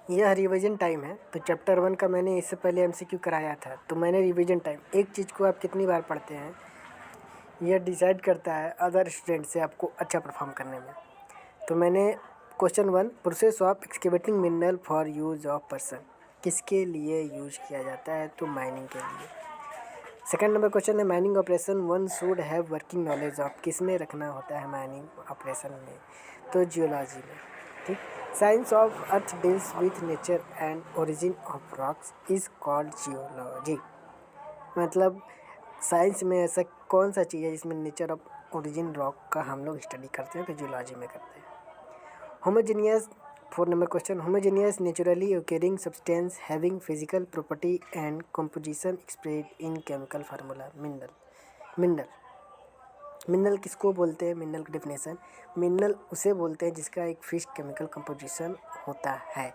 यह revision time है। तो चैप्टर 1 का मैंने इससे पहले एमसीक्यू कराया था। तो मैंने रिवीजन टाइम, एक चीज़ को आप कितनी बार पढ़ते हैं यह डिसाइड करता है अदर स्टूडेंट से आपको अच्छा परफॉर्म करने में। तो मैंने question 1, process of excavating mineral for use of person, किसके लिए यूज किया जाता है? तो माइनिंग के लिए। सेकंड नंबर क्वेश्चन है mining operation one should have working knowledge of, किस में रखना होता है माइनिंग ऑपरेशन में? तो जियोलॉजी में। ठीक। Science of earth deals with nature and origin of rocks is called geology. मतलब साइंस में ऐसा कौन सा चीज़ है जिसमें नेचर ऑफ ओरिजिन रॉक का हम लोग स्टडी करते हैं? तो जियोलॉजी में करते हैं। Homogeneous, 4 number question, homogeneous naturally occurring substance having physical property and composition expressed in chemical formula. Mineral. Mineral mineral किसको बोलते हैं? मिनरल की डेफिनेशन, मिनरल उसे बोलते हैं जिसका एक फिक्स्ड केमिकल कंपोजिशन होता है।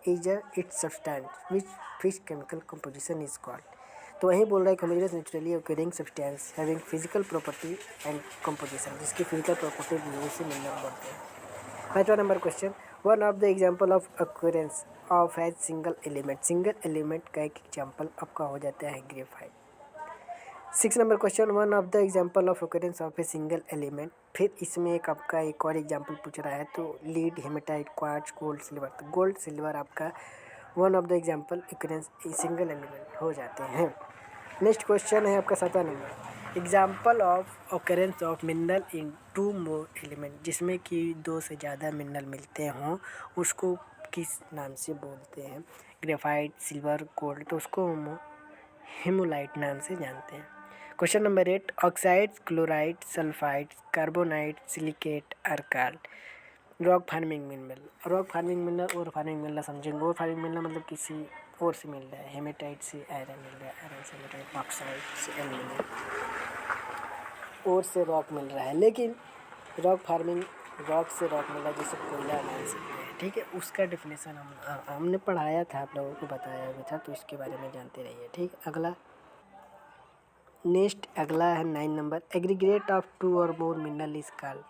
Is its substance which fixed chemical composition is called. तो वही बोल रहा है homogeneous naturally occurring substance having physical property and composition, जिसकी फिजिकल प्रॉपर्टी भी है उसे मिनरल बोलते हैं। 5वां number question, one of the example of occurrence of as single element, single element का एक एग्जाम्पल आपका हो जाता है graphite. 6 number question, one of the example of occurrence of a single element, फिर इसमें एक आपका एक और एग्जाम्पल पूछ रहा है। तो lead, hematite, quartz, gold, silver. तो गोल्ड सिल्वर आपका one of the example occurrence single element हो जाते हैं। नेक्स्ट क्वेश्चन है आपका 7वां number, example of occurrence of mineral in 2 more element, जिसमें कि 2 से ज़्यादा मिनरल मिलते हों उसको किस नाम से बोलते हैं? Graphite, silver, gold. तो उसको हम हेमोलाइट नाम से जानते हैं। Question number 8, oxides, chloride, sulphide, carbonate, silicate, alkali. Rock forming mineral, rock forming mineral और फार्मिंग मिनरल समझेंगे। और फार्मिंग मिनरल मतलब किसी और से मिल रहा है, हेमेटाइट से आयरन मिल रहा है, आयरन से हेमेटाइट, ऑक्साइड से एल्यूमिनियम, और से रॉक मिल रहा है। लेकिन रॉक फार्मिंग, रॉक से रॉक मिल रहा है जिसे कोयला मान सकते हैं। ठीक है, उसका डेफिनेशन हमने पढ़ाया था, आप लोगों को बताया भी था, तो इसके बारे में जानते रहिए। ठीक, अगला नेक्स्ट अगला है 9 नंबर, एग्रीगेट ऑफ 2 और मोर मिनरल इज कॉल्ड।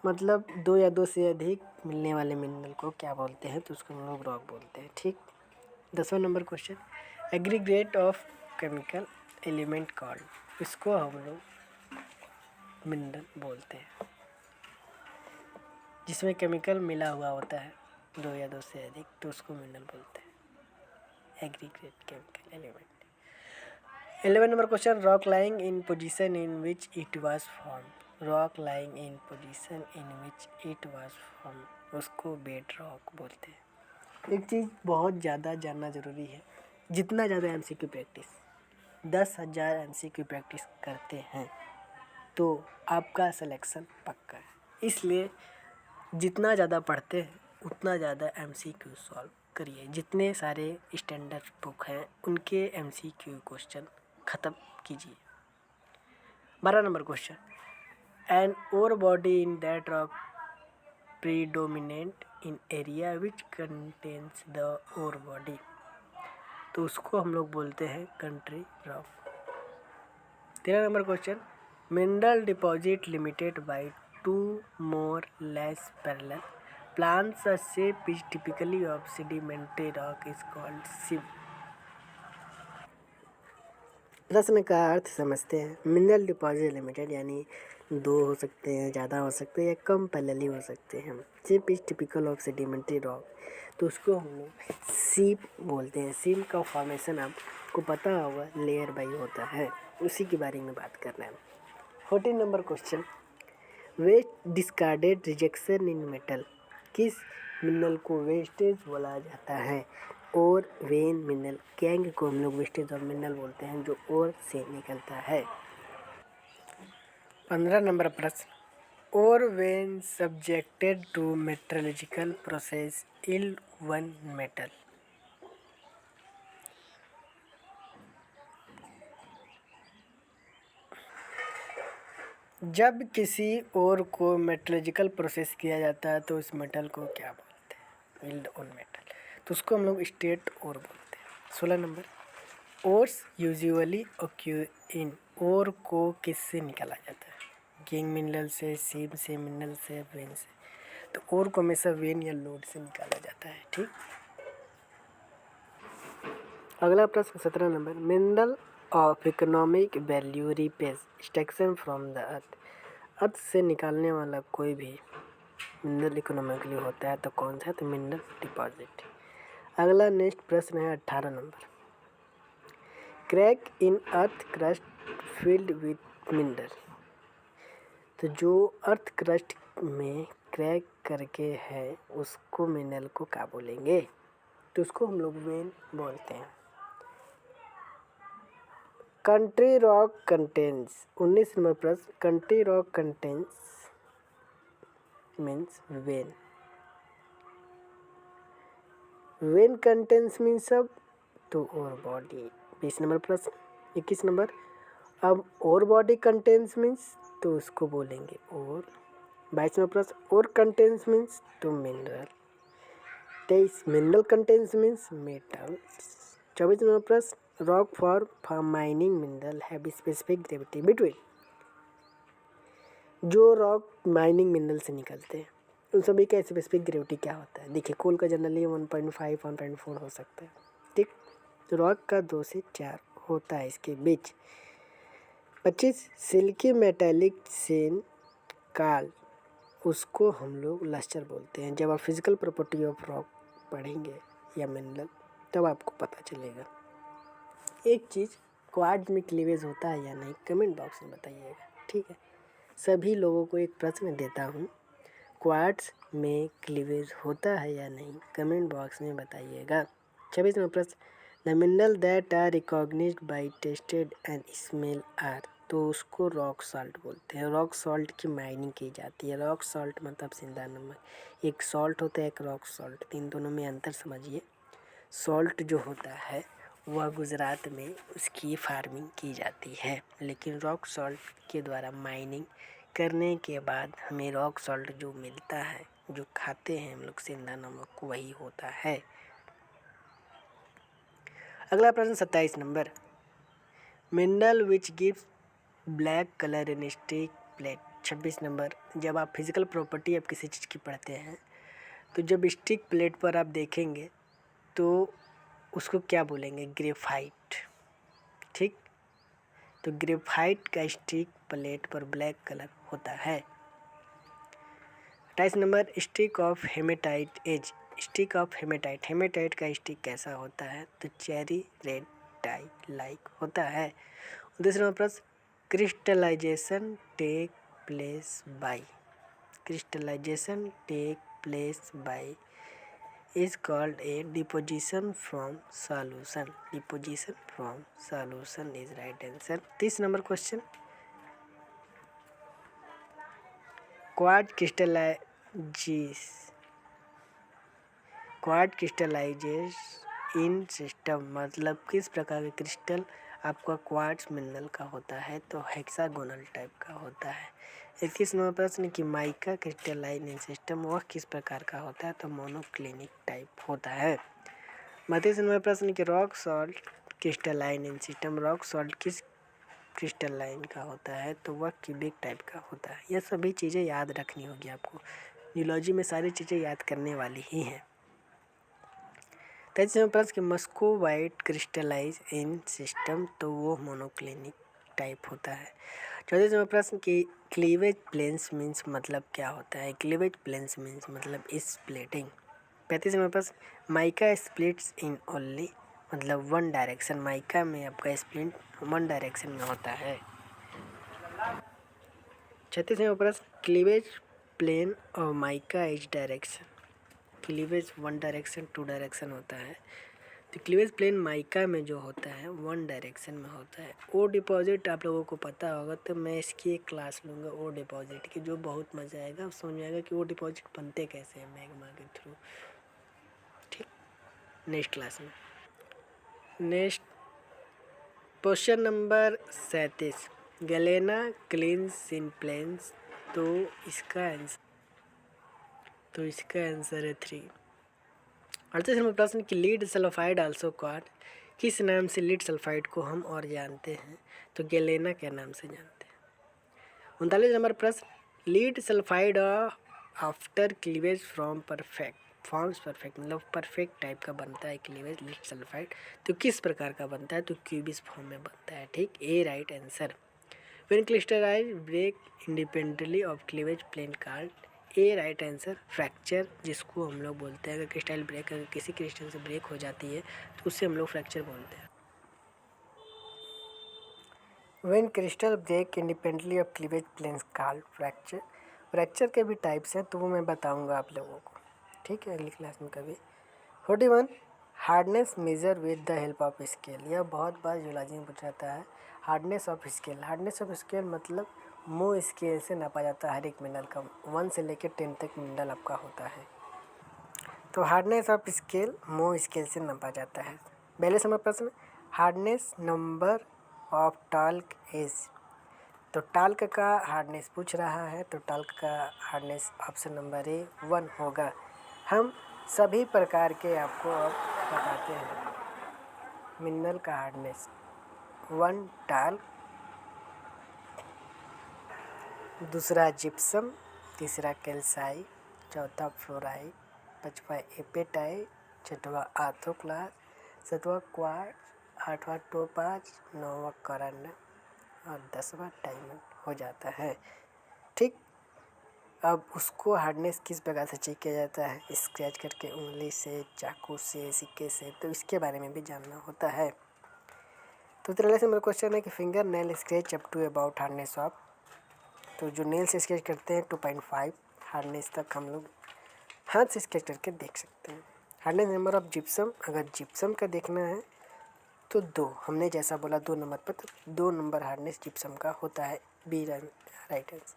मतलब 2 या 2 से अधिक मिलने वाले मिनरल को क्या बोलते हैं? तो उसको हम लोग रॉक बोलते हैं। ठीक। 10वां number question, aggregate of chemical element called, इसको हम लोग मिनरल बोलते हैं जिसमें केमिकल मिला हुआ होता है 2 या 2 से अधिक, तो उसको मिनरल बोलते हैं, aggregate chemical element. 11 number question, rock lying in position in which it was form, rock lying in position in which it was form, उसको बेड रॉक बोलते हैं। एक चीज़ बहुत ज़्यादा जानना ज़रूरी है, जितना ज़्यादा एमसीक्यू प्रैक्टिस, 10,000 एमसीक्यू प्रैक्टिस करते हैं तो आपका सिलेक्शन पक्का है। इसलिए जितना ज़्यादा पढ़ते हैं उतना ज़्यादा एमसीक्यू सॉल्व करिए। जितने सारे स्टैंडर्ड बुक हैं उनके एमसीक्यू क्वेश्चन ख़त्म कीजिए। 12 number question, an ore body in that rock predominant in area which contains the ore body, तो उसको हम लोग बोलते हैं country rock. 13 number question, mineral deposit limited by 2 more less parallel plants a shape is typically of sedimentary rock is called sieve। प्रश्न का अर्थ समझते हैं। मिनरल डिपॉजिट लिमिटेड यानी 2 हो सकते हैं, ज़्यादा हो सकते हैं या कम पैरेलली हो सकते हैं। Ship is typical of sedimentary rock, तो उसको हम लोग सीप बोलते हैं। सीप का फॉर्मेशन आपको पता होगा लेयर बाई होता है, उसी के बारे में बात कर रहे हैं। 14 number question, waste discarded rejection in metal, किस मिनरल को वेस्टेज बोला जाता है? और वेन मिनरल, गैंग को हम लोग वेस्टेज ऑफ मिनरल बोलते हैं जो और से निकलता है। 15 नंबर प्रश्न, ore when subjected to metallurgical process इल वन मेटल, जब किसी और को मेट्रोलॉजिकल प्रोसेस किया जाता है तो उस मेटल को क्या बोलते हैं? इल्ड ऑन मेटल, तो उसको हम लोग स्टेट और बोलते हैं। 16 नंबर, ओर्स यूजुअली ऑक्यूर इन, और को किससे निकाला जाता है? किंग मिनरल से, सीम से, मिनरल से, वेन से। तो और को हमेशा वेन या लोड से निकाला जाता है। ठीक, अगला प्रश्न 17 नंबर, मिनरल ऑफ इकोनॉमिक वैल्यू रिपेज extraction from the earth. Earth से निकालने वाला कोई भी मिनरल इकोनॉमिकली होता है तो कौन सा है? तो मिनरल डिपॉजिट। अगला नेक्स्ट प्रश्न है 18 number, crack in earth crust filled with mineral. तो जो अर्थ क्रस्ट में क्रैक करके है उसको मिनरल को क्या बोलेंगे? तो उसको हम लोग वेन बोलते हैं। कंट्री रॉक कंटेन्स, 19 नंबर प्रश्न, country rock contains means when. When contains means सब, तो और बॉडी। 20 नंबर प्रश्न। 21 नंबर, अब और बॉडी कंटेन्स मीन्स तो उसको बोलेंगे और। 22 नंबर प्रश्न, और कंटेन्स मीन्स तो mineral. 23, mineral contains means metals. 24 number प्रश्न, rock for mining mineral have specific gravity between. जो रॉक माइनिंग मिनरल से निकलते हैं उन सभी का स्पेसिफिक ग्रेविटी क्या होता है? देखिए, कोल का जनरली 1.5 1.4 हो सकता है। ठीक, तो रॉक का 2 से 4 होता है इसके बीच। 25, सिल्की मेटेलिक सेन काल, उसको हम लोग लस्टर बोलते हैं। जब आप फिजिकल प्रॉपर्टी ऑफ रॉक पढ़ेंगे या मिनरल तब आपको पता चलेगा। एक चीज़, क्वार्ट्ज में क्लीवेज होता है या नहीं, कमेंट बॉक्स में बताइएगा। ठीक है, सभी लोगों को एक प्रश्न देता हूँ, क्वार्ट्ज में क्लीवेज होता है या नहीं, कमेंट बॉक्स में बताइएगा। 26 नंबर प्रश्न, the mineral that are recognised by tested and smell are. तो उसको रॉक सॉल्ट बोलते हैं। रॉक सॉल्ट की माइनिंग की जाती है। रॉक सॉल्ट मतलब जिंदा नमक। एक सॉल्ट होता है, एक रॉक सॉल्ट, इन दोनों में अंतर समझिए। सॉल्ट जो होता है वह गुजरात में उसकी फार्मिंग की जाती है, लेकिन रॉक सॉल्ट के द्वारा माइनिंग करने के बाद हमें रॉक सॉल्ट जो मिलता है, जो खाते हैं हम लोग जिंदा नमक, वही होता है। अगला प्रश्न 27 number, mineral which gives black colour in stick plate. 26 number, जब आप फिजिकल प्रॉपर्टी आप किसी चीज़ की पढ़ते हैं तो जब स्टिक प्लेट पर आप देखेंगे तो उसको क्या बोलेंगे? ग्रेफाइट। ठीक, तो ग्रेफाइट का स्टिक प्लेट पर ब्लैक कलर होता है। 28 number, streak of hematite as. Streak of hematite, hematite का स्टिक कैसा होता है? तो चेरी रेड टाई लाइक होता है। 29 नंबर प्रश्न, crystallization take place by. Crystallization take place by is called a deposition from solution. Deposition from solution is right answer. 30 number question, quartz crystallizes in system, मतलब किस प्रकार के crystal आपका quartz mineral का होता है? तो हेक्सागोनल टाइप का होता है। 21 नंबर प्रश्न कि माइका क्रिस्टलाइन इन सिस्टम, वह किस प्रकार का होता है? तो मोनोक्लिनिक टाइप होता है। 32 नंबर प्रश्न कि रॉक सॉल्ट क्रिस्टलाइन इन सिस्टम, रॉक सॉल्ट किस क्रिस्टलाइन का होता है? तो वह क्यूबिक टाइप का होता है। यह सभी चीज़ें याद रखनी होगी आपको, जियोलॉजी में सारी चीज़ें याद करने वाली ही हैं। 33 नंबर प्रश्न कि मस्को वाइट क्रिस्टलाइज इन सिस्टम, तो वो मोनोक्लिनिक टाइप होता है। 34 नंबर प्रश्न कि क्लीवेज प्लेन्स मीन्स मतलब क्या होता है? क्लीवेज प्लेन्स मीन्स मतलब स्प्लिटिंग। 35 नंबर प्रश्न, माइका स्प्लिट्स इन ओनली, मतलब वन डायरेक्शन। माइका में आपका स्प्लिट वन डायरेक्शन में होता है। 36 नंबर प्रश्न, क्लीवेज प्लेन और mica is direction. Cleavage one direction two direction होता है, तो क्लीवेज प्लेन माइका में जो होता है वन डायरेक्शन में होता है। ओ डिपॉजिट आप लोगों को पता होगा, तो मैं इसकी एक क्लास लूँगा ओ डिपॉजिट की, जो बहुत मज़ा आएगा, समझ में आएगा कि ओ डिपॉजिट बनते कैसे हैं मैग्मा के थ्रू। ठीक, नेक्स्ट क्लास में। Next question number 37, galena cleans in planes, तो इसका आंसर है 3। 38 नंबर प्रश्न कि लीड सल्फाइड आल्सो कॉल्ड, किस नाम से लीड सल्फाइड को हम और जानते हैं? तो गैलेना के नाम से जानते हैं। 39 नंबर प्रश्न, lead sulphide after cleavage from perfect forms perfect मतलब परफेक्ट टाइप का बनता है क्लीवेज लिट सल्फाइड। तो किस प्रकार का बनता है? तो क्यूबिस फॉर्म में बनता है। ठीक, A right answer. When crystallise break independently of cleavage plane card A right answer. Fracture जिसको हम लोग बोलते हैं, अगर क्रिस्टल ब्रेक अगर किसी क्रिस्टल से ब्रेक हो जाती है तो उससे हम लोग फ्रैक्चर बोलते हैं। When crystal break independently of cleavage planes called fracture. Fracture के भी टाइप्स हैं तो वो मैं बताऊंगा आप लोगों को, ठीक है, अगली क्लास में कभी। 41 hardness measure with the help of scale. यह बहुत बार जियोलॉजी में पूछा जाता है। Hardness of scale, hardness of scale मतलब मो स्केल से नापा जाता है हर एक मिनरल का। 1 से लेकर 10 तक मिनरल आपका होता है। तो हार्डनेस ऑफ स्केल मो स्केल से नापा जाता है। पहले समय प्रश्न, hardness number of talc is. तो टाल्क का हार्डनेस पूछ रहा है, तो टाल्क का हार्डनेस ऑप्शन नंबर ए 1 होगा। हम सभी प्रकार के आपको अब बताते हैं। मिनरल का हार्डनेस 1 टाल्क, दूसरा जिप्सम, तीसरा कैल्साइट, चौथा फ्लोराइड, पाँचवा एपेटाइट, छठवा आर्थोक्लास, सातवां क्वार्ट्ज, आठवां टोपाज, नौवां करंडम और 10वां डायमंड हो जाता है। ठीक, अब उसको हार्डनेस किस प्रकार से चेक किया जाता है? स्क्रैच करके, उंगली से, चाकू से, सिक्के से, तो इसके बारे में भी जानना होता है। तो तरह से मेरा क्वेश्चन है कि finger nail scratch up to about hardness of. तो जो नेल से स्केच करते हैं 2.5 हार्डनेस तक हम लोग हाथ से स्केच करके देख सकते हैं। हार्डनेस नंबर ऑफ जिप्सम, अगर जिप्सम का देखना है तो 2, हमने जैसा बोला 2 नंबर पर, तो 2 नंबर हार्डनेस जिप्सम का होता है। B right answer.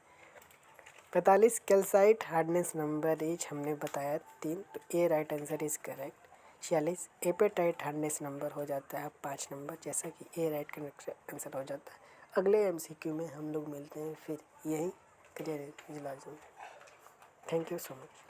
45 calcite hardness number is, हमने बताया 3, तो A right answer is correct. 46 apatite hardness number हो जाता है 5 नंबर, जैसा कि ए राइट आंसर हो जाता है। अगले एमसीक्यू में हम लोग मिलते हैं फिर यही क्लियर जियोलॉजी में। Thank you so much.